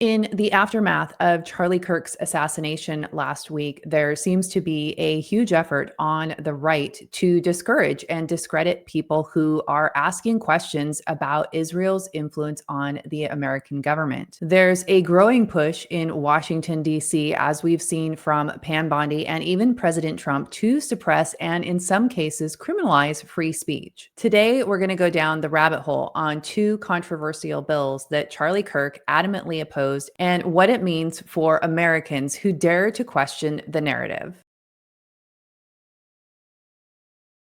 In the aftermath of Charlie Kirk's assassination last week, there seems to be a huge effort on the right to discourage and discredit people who are asking questions about Israel's influence on the American government. There's a growing push in Washington, D.C., as we've seen from Pam Bondi and even President Trump, to suppress and, in some cases, criminalize free speech. Today, we're going to go down the rabbit hole on two controversial bills that Charlie Kirk adamantly opposed and what it means for Americans who dare to question the narrative.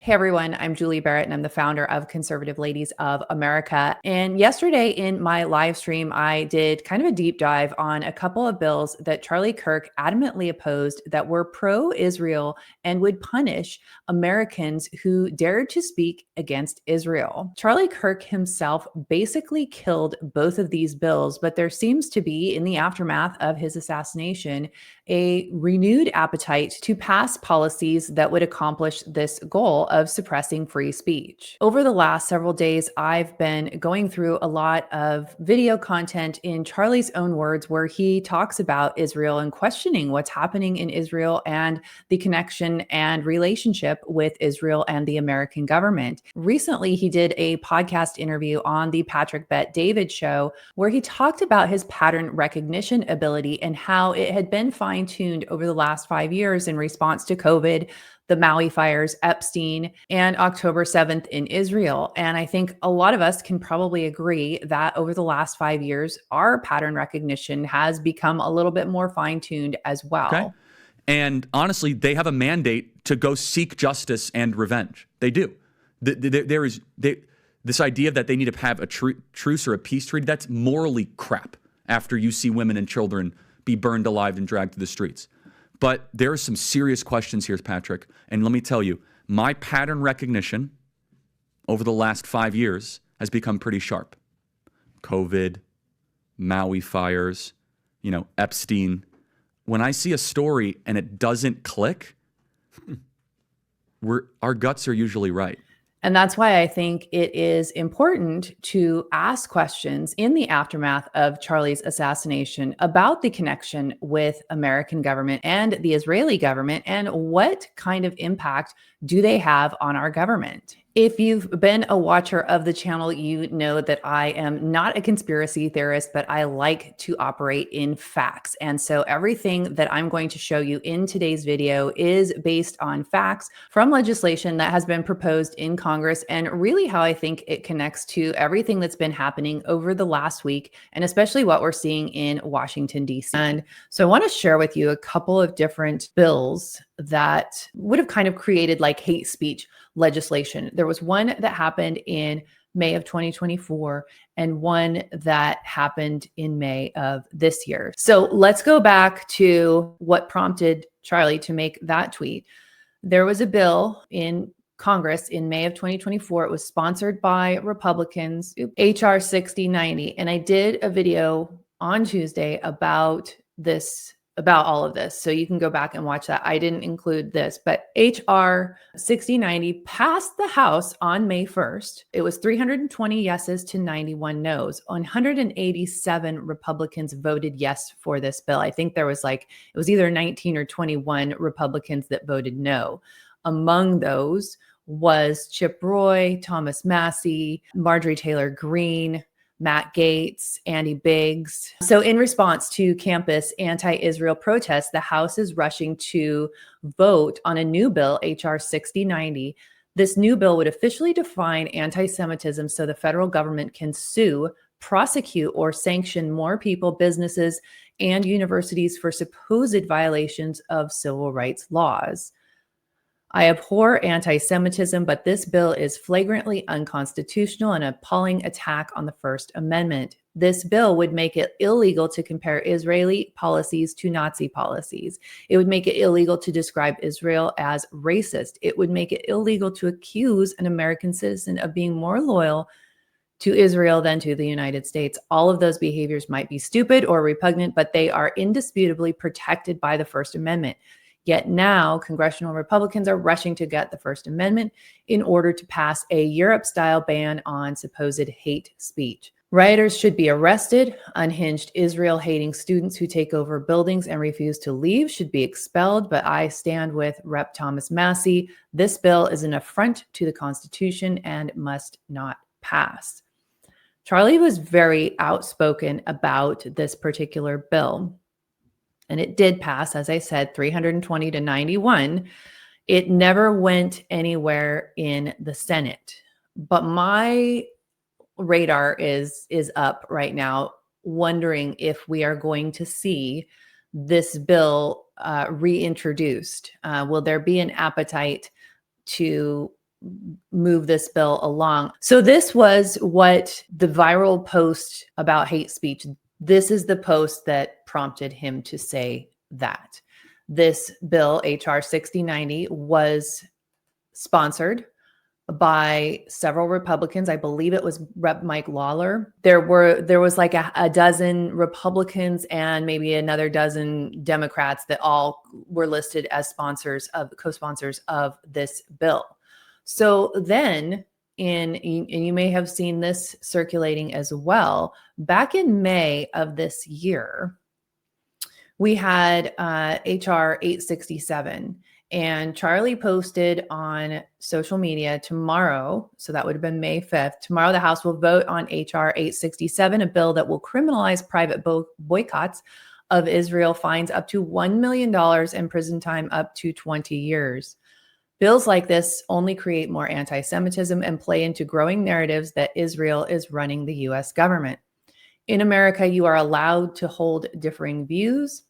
Hey everyone, I'm Julie Barrett and I'm the founder of Conservative Ladies of America. And yesterday in my live stream, I did kind of a deep dive on a couple of bills that Charlie Kirk adamantly opposed that were pro-Israel and would punish Americans who dared to speak against Israel. Charlie Kirk himself basically killed both of these bills, but there seems to be, in the aftermath of his assassination, a renewed appetite to pass policies that would accomplish this goal of suppressing free speech. Over the last several days, I've been going through a lot of video content in Charlie's own words where he talks about Israel and questioning what's happening in Israel and the connection and relationship with Israel and the American government. Recently, he did a podcast interview on the Patrick Bet-David show where he talked about his pattern recognition ability and how it had been fine-tuned over the last 5 years in response to COVID, the Maui fires, Epstein, and October 7th in Israel. And I think a lot of us can probably agree that over the last 5 years, our pattern recognition has become a little bit more fine-tuned as well. Okay. And honestly, they have a mandate to go seek justice and revenge. They do. This idea that they need to have a truce or a peace treaty, that's morally crap after you see women and children be burned alive and dragged to the streets. But there are some serious questions here, Patrick. And let me tell you, my pattern recognition over the last 5 years has become pretty sharp. COVID, Maui fires, Epstein. When I see a story and it doesn't click, our guts are usually right. And that's why I think it is important to ask questions in the aftermath of Charlie's assassination about the connection with American government and the Israeli government and what kind of impact do they have on our government. If you've been a watcher of the channel, you know that I am not a conspiracy theorist, but I like to operate in facts. And so everything that I'm going to show you in today's video is based on facts from legislation that has been proposed in Congress and really how I think it connects to everything that's been happening over the last week and especially what we're seeing in Washington, D.C. And so I want to share with you a couple of different bills that would have kind of created like hate speech legislation. There was one that happened in May of 2024 and one that happened in May of this year. So let's go back to what prompted Charlie to make that tweet. There was a bill in Congress in May of 2024. It was sponsored by Republicans, HR 6090. And I did a video on Tuesday about all of this. So you can go back and watch that. I didn't include this, but HR 6090 passed the House on May 1st. It was 320 yeses to 91 noes. 187 Republicans voted yes for this bill. I think there was it was either 19 or 21 Republicans that voted no. Among those was Chip Roy, Thomas Massey, Marjorie Taylor Greene, Matt Gaetz, Andy Biggs. So in response to campus anti-Israel protests, the House is rushing to vote on a new bill, HR 6090. This new bill would officially define anti-Semitism so the federal government can sue, prosecute, or sanction more people, businesses, and universities for supposed violations of civil rights laws. I abhor anti-Semitism, but this bill is flagrantly unconstitutional and an appalling attack on the First Amendment. This bill would make it illegal to compare Israeli policies to Nazi policies. It would make it illegal to describe Israel as racist. It would make it illegal to accuse an American citizen of being more loyal to Israel than to the United States. All of those behaviors might be stupid or repugnant, but they are indisputably protected by the First Amendment. Yet now, congressional Republicans are rushing to get the First Amendment in order to pass a Europe-style ban on supposed hate speech. Rioters should be arrested. Unhinged Israel-hating students who take over buildings and refuse to leave should be expelled. But I stand with Rep. Thomas Massie. This bill is an affront to the Constitution and must not pass. Charlie was very outspoken about this particular bill. And it did pass, as I said, 320 to 91. It never went anywhere in the Senate. But my radar is up right now, wondering if we are going to see this bill reintroduced. Will there be an appetite to move this bill along? So this was what the viral post about hate speech, this is the post that prompted him to say that. This bill, HR 6090, was sponsored by several Republicans. I believe it was Rep. Mike Lawler. There was like a dozen Republicans and maybe another dozen Democrats that all were listed as co-sponsors of this bill. So then and you may have seen this circulating as well, back in May of this year, we had HR 867. And Charlie posted on social media tomorrow, so that would have been May 5th. Tomorrow, the House will vote on HR 867, a bill that will criminalize private boycotts of Israel, fines up to $1 million, and prison time up to 20 years. Bills like this only create more anti-Semitism and play into growing narratives that Israel is running the U.S. government. In America, you are allowed to hold differing views.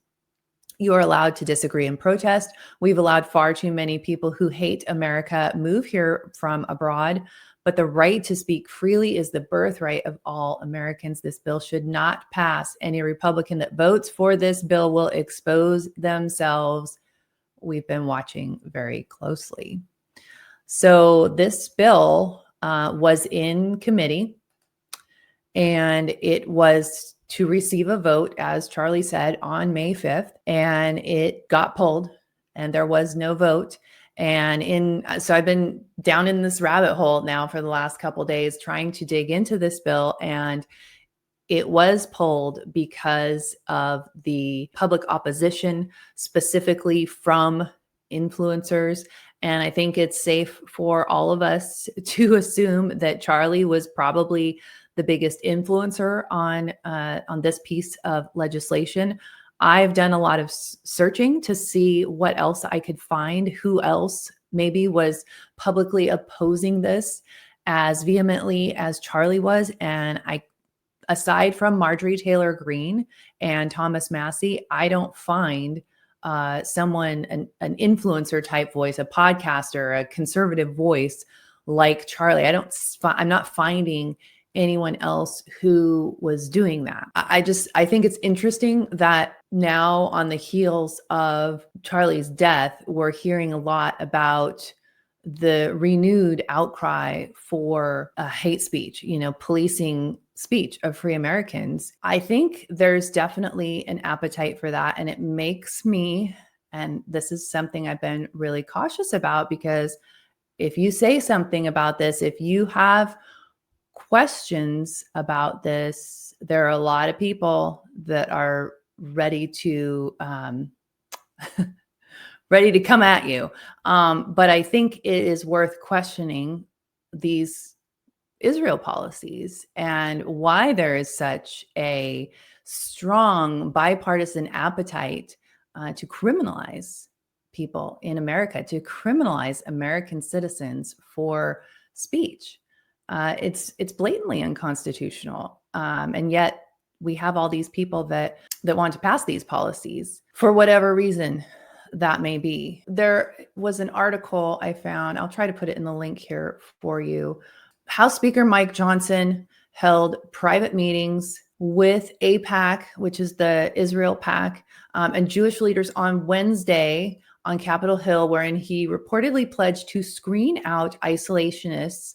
You are allowed to disagree and protest. We've allowed far too many people who hate America move here from abroad, but the right to speak freely is the birthright of all Americans. This bill should not pass. Any Republican that votes for this bill will expose themselves. We've been watching very closely. So this bill was in committee, and it was to receive a vote, as Charlie said, on May 5th, and it got pulled and there was no vote. And so I've been down in this rabbit hole now for the last couple of days trying to dig into this bill, and it was pulled because of the public opposition, specifically from influencers. And I think it's safe for all of us to assume that Charlie was probably the biggest influencer on this piece of legislation. I've done a lot of searching to see what else I could find, who else maybe was publicly opposing this as vehemently as Charlie was. And aside from Marjorie Taylor Greene and Thomas Massie, I don't find someone, an influencer type voice, a podcaster, a conservative voice like Charlie. I'm not finding anyone else who was doing that. I think it's interesting that now, on the heels of Charlie's death, we're hearing a lot about the renewed outcry for hate speech, policing speech of free Americans. I think there's definitely an appetite for that. And it makes me, and this is something I've been really cautious about, because if you say something about this, if you have questions about this, there are a lot of people that are ready to come at you. But I think it is worth questioning these Israel policies and why there is such a strong bipartisan appetite to criminalize people in America, to criminalize American citizens for speech. It's blatantly unconstitutional. And yet we have all these people that want to pass these policies for whatever reason that may be. There was an article I found. I'll try to put it in the link here for you. House Speaker Mike Johnson held private meetings with AIPAC, which is the Israel PAC, and Jewish leaders on Wednesday on Capitol Hill, wherein he reportedly pledged to screen out isolationists,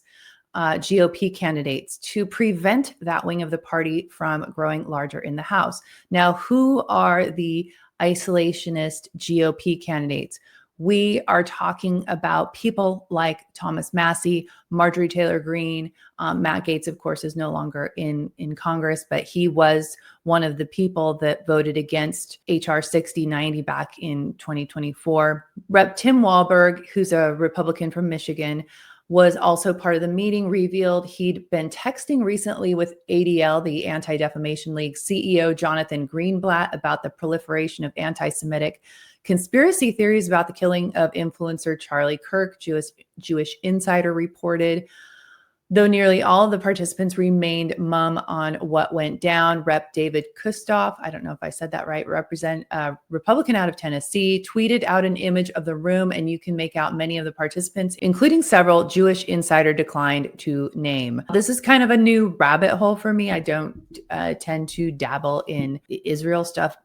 GOP candidates, to prevent that wing of the party from growing larger in the House. Now, who are the isolationist GOP candidates? We are talking about people like Thomas Massey, Marjorie Taylor Greene. Matt Gaetz, of course, is no longer in Congress, but he was one of the people that voted against H.R. 6090 back in 2024. Rep. Tim Walberg, who's a Republican from Michigan, was also part of the meeting, revealed he'd been texting recently with ADL, the Anti-Defamation League CEO Jonathan Greenblatt, about the proliferation of anti-Semitic conspiracy theories about the killing of influencer Charlie Kirk, Jewish Insider reported. Though nearly all of the participants remained mum on what went down, Rep. David Kustoff, I don't know if I said that right, Republican out of Tennessee, tweeted out an image of the room, and you can make out many of the participants, including several Jewish Insider declined to name. This is kind of a new rabbit hole for me. I don't tend to dabble in Israel stuff,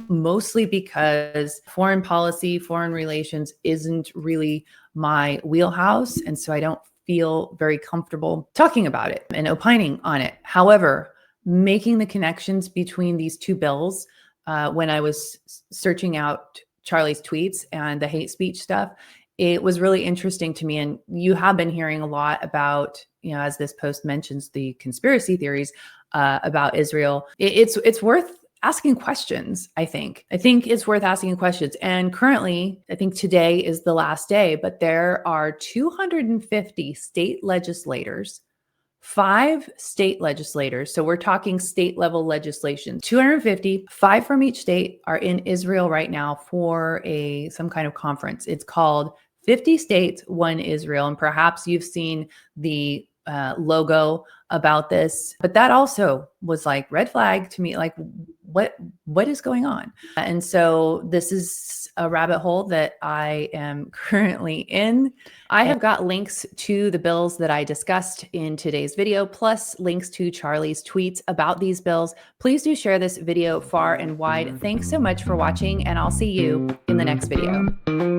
mostly because foreign policy, foreign relations isn't really my wheelhouse. And so I don't feel very comfortable talking about it and opining on it. However, making the connections between these two bills, when I was searching out Charlie's tweets and the hate speech stuff, it was really interesting to me. And you have been hearing a lot about, as this post mentions, the conspiracy theories about Israel. It's worth asking questions, I think. I think it's worth asking questions. And currently, I think today is the last day, but there are 250 state legislators, 5 state legislators. So we're talking state level legislation. 250, 5 from each state are in Israel right now for some kind of conference. It's called 50 States, One Israel. And perhaps you've seen the logo about this, but that also was like red flag to me, like what is going on? And so this is a rabbit hole that I am currently in. I have got links to the bills that I discussed in today's video, plus links to Charlie's tweets about these bills. Please do share this video far and wide. Thanks so much for watching, and I'll see you in the next video.